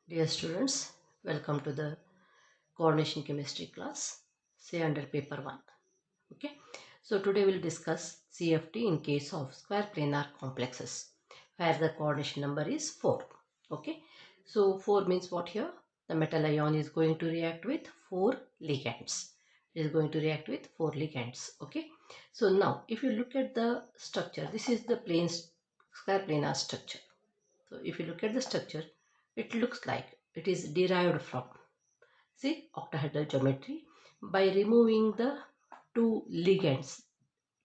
Dear students, welcome to the coordination chemistry class, say under paper 1. Okay, so today we'll discuss CFT in case of square planar complexes where the coordination number is 4. Okay, so 4 means what here? The metal ion is going to react with 4 ligands. It is going to react with 4 ligands. Okay, so now if you look at the structure, this is the square planar structure. So if you look at the structure, it looks like it is derived from, see, octahedral geometry by removing the two ligands,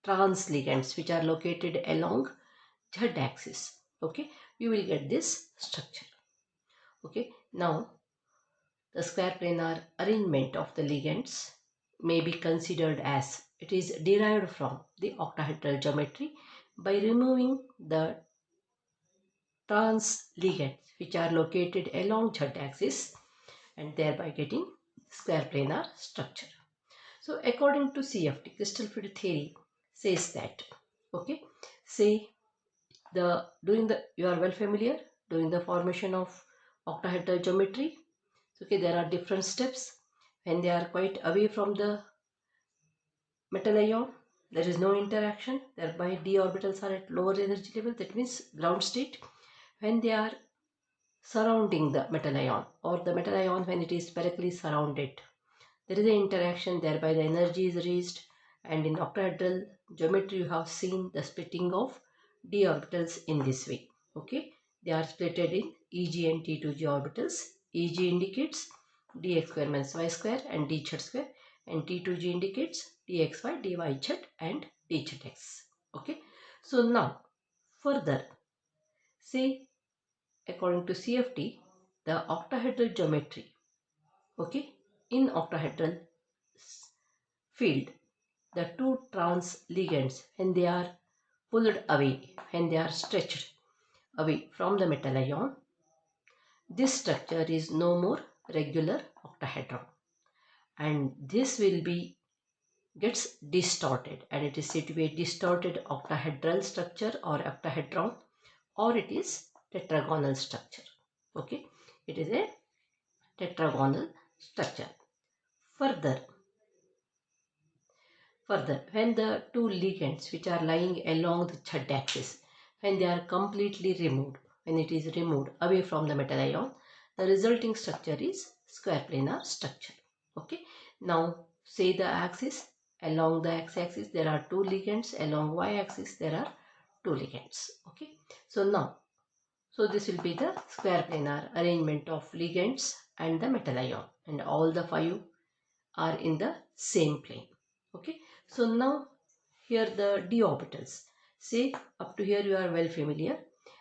trans ligands, which are located along z axis. Okay, you will get this structure. Okay, now the square planar arrangement of the ligands may be considered as it is derived from the octahedral geometry by removing the trans ligands which are located along z-axis and thereby getting square planar structure. So according to CFT, crystal field theory says that, okay, say you are well familiar during the formation of octahedral geometry. Okay, there are different steps. When they are quite away from the metal ion, there is no interaction, thereby d orbitals are at lower energy level, that means ground state. When they are surrounding the metal ion, or the metal ion when it is spherically surrounded, there is an interaction, thereby the energy is raised, and in octahedral geometry you have seen the splitting of d orbitals in this way. Okay, they are splitted in Eg and T2g orbitals. Eg indicates dx square minus y square and dz square, and T2g indicates dxy, dyz and dzx. Okay, so now further, say according to CFT, the octahedral geometry, okay, in octahedral field, the two trans ligands, when they are pulled away, when they are stretched away from the metal ion, this structure is no more regular octahedron, and this will be gets distorted, and it is said to be a distorted octahedral structure or octahedron, or it is tetragonal structure. Okay, it is a tetragonal structure. Further, when the two ligands which are lying along the z-axis, when they are completely removed, when it is removed away from the metal ion, the resulting structure is square planar structure. Okay. Now, say the axis, along the x-axis there are two ligands, along y-axis there are two ligands. Okay. So now, so this will be the square planar arrangement of ligands and the metal ion, and all the five are in the same plane. Okay, so now here the d orbitals, say up to here you are well familiar,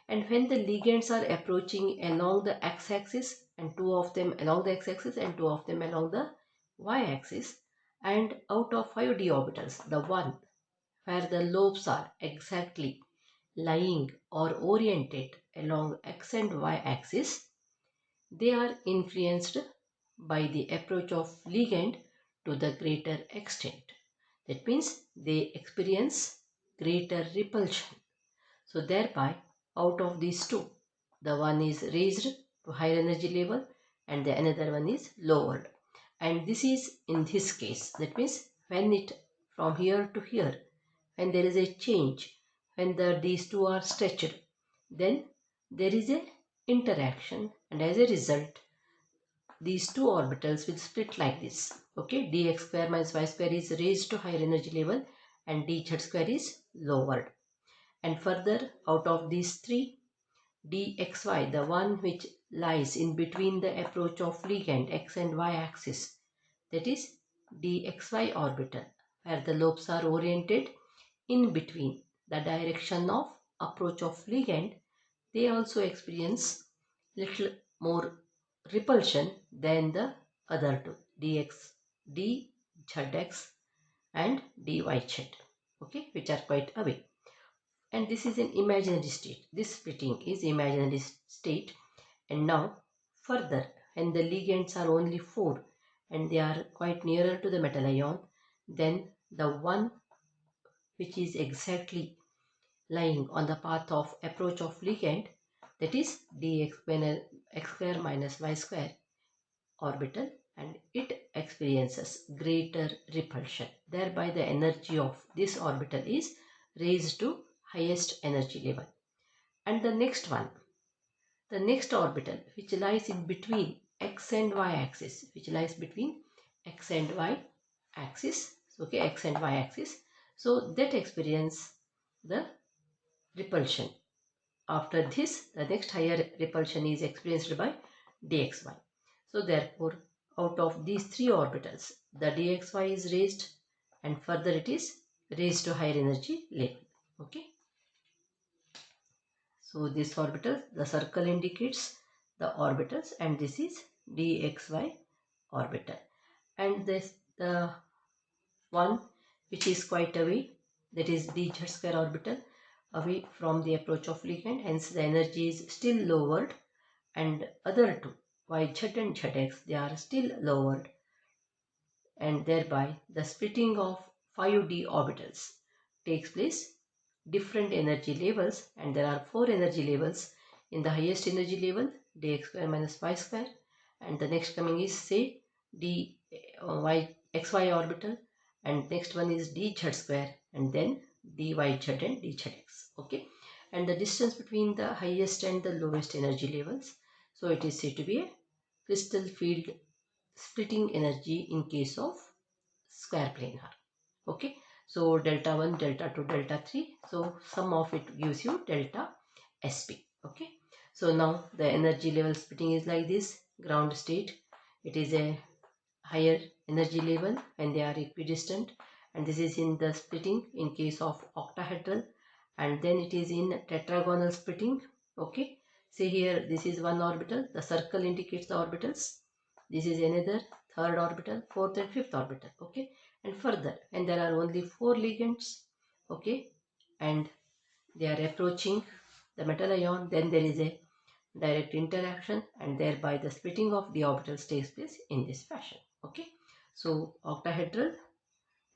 and when the ligands are approaching along the x-axis, and two of them along the x-axis and two of them along the y-axis, and out of 5 d orbitals, the one where the lobes are exactly lying or oriented along x and y axis, they are influenced by the approach of ligand to the greater extent. That means they experience greater repulsion. So thereby, out of these two, the one is raised to higher energy level and the another one is lowered. And this is in this case. That means when it from here to here, when there is a change, when these two are stretched, then there is a interaction, and as a result these two orbitals will split like this. Okay, dx square minus y square is raised to higher energy level and dz square is lowered. And further, out of these three, dxy, the one which lies in between the approach of ligand x and y axis, that is dxy orbital, where the lobes are oriented in between the direction of approach of ligand, they also experience little more repulsion than the other two, dzx and dyz, okay, which are quite away. And this is an imaginary state. This splitting is imaginary state. And now further, when the ligands are only 4 and they are quite nearer to the metal ion, then the one which is exactly lying on the path of approach of ligand, that is dx, when x square minus y square orbital, and it experiences greater repulsion. Thereby the energy of this orbital is raised to highest energy level. And the next one, the next orbital which lies in between x and y axis, okay, x and y axis, so that experience the repulsion. After this, the next higher repulsion is experienced by dxy. So therefore, out of these three orbitals, the dxy is raised, and further it is raised to higher energy level. Okay. So this orbital, the circle indicates the orbitals, and this is dxy orbital. And this the one which is quite away, that is dz square orbital, away from the approach of ligand, hence the energy is still lowered, and other two, yz and zx, they are still lowered, and thereby the splitting of 5d orbitals takes place. Different energy levels, and there are 4 energy levels. In the highest energy level, dx square minus y square, and the next coming is say dy xy orbital, and next one is dz square, and then dyz and dzx. Okay, and the distance between the highest and the lowest energy levels, so it is said to be a crystal field splitting energy in case of square planar. Okay, so delta 1, delta 2, delta 3, so sum of it gives you delta sp. Okay, so now the energy level splitting is like this. Ground state, it is a higher energy level when they are equidistant, and this is in the splitting in case of octahedral, and then it is in tetragonal splitting. Okay, see here, this is one orbital, the circle indicates the orbitals, this is another, third orbital, fourth and fifth orbital. Okay, and further, and there are only 4 ligands. Okay, and they are approaching the metal ion, then there is a direct interaction, and thereby the splitting of the orbitals takes place in this fashion. Okay, so octahedral,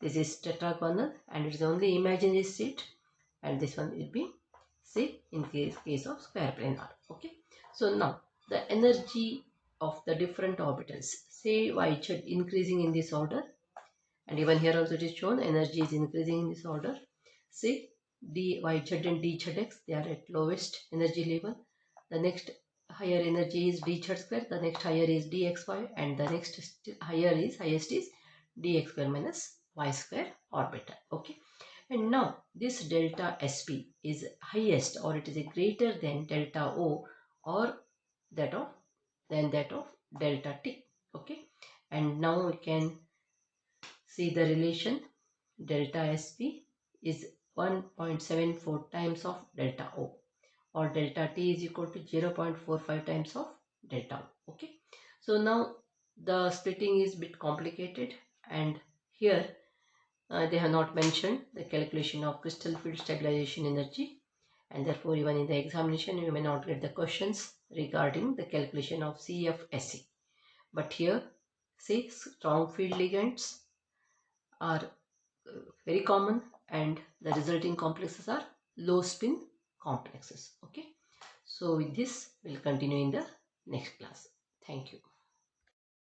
this is tetragonal, and it is only imaginary state, and this one will be say in case of square planar. Okay, so now the energy of the different orbitals, say yz increasing in this order, and even here also it is shown energy is increasing in this order. See dyz and dzx, they are at lowest energy level. The next higher energy is dz square, the next higher is dxy, and the next highest is dx square minus y square orbital. Okay, and now this delta sp is highest, or it is a greater than delta o, or that of delta t. Okay, and now we can see the relation. Delta sp is 1.74 times of delta o, or delta t is equal to 0.45 times of delta o. Okay, so now the splitting is a bit complicated, and here they have not mentioned the calculation of crystal field stabilization energy, and therefore even in the examination you may not get the questions regarding the calculation of CFSE. But here, say strong field ligands are very common, and the resulting complexes are low spin complexes. Okay, so with this we'll continue in the next class. Thank you.